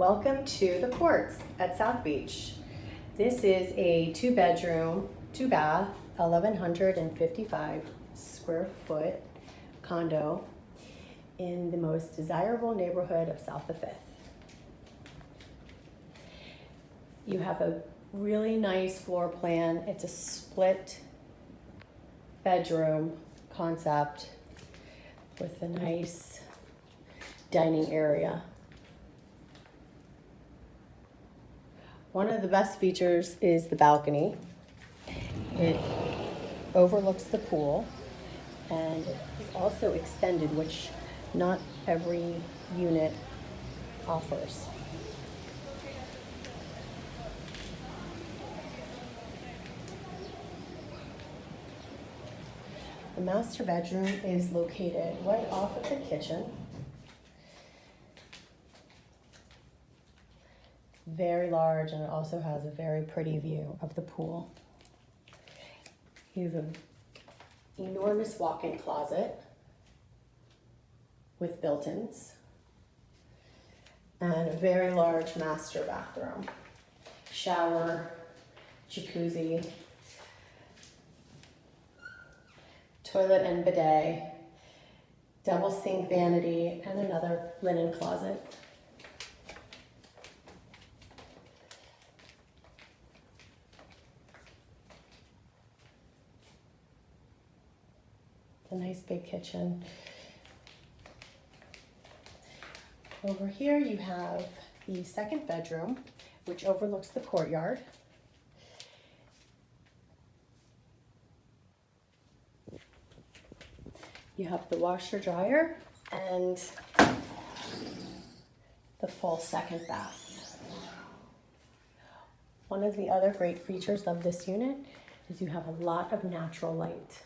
Welcome to the Quartz at South Beach. This is a 2-bedroom, 2-bath, 1,155 square foot condo in the most desirable neighborhood of South of Fifth. You have a really nice floor plan. It's a split bedroom concept with a nice dining area. One of the best features is the balcony. It overlooks the pool and is also extended, which not every unit offers. The master bedroom is located right off of the kitchen. Very large, and it also has a very pretty view of the pool. You have an enormous walk-in closet with built-ins and a very large master bathroom, shower, jacuzzi, toilet and bidet, double sink vanity, and another linen closet. A nice big kitchen. Over here you have the second bedroom, which overlooks the courtyard. You have the washer dryer and the full second bath. One of the other great features of this unit is you have a lot of natural light.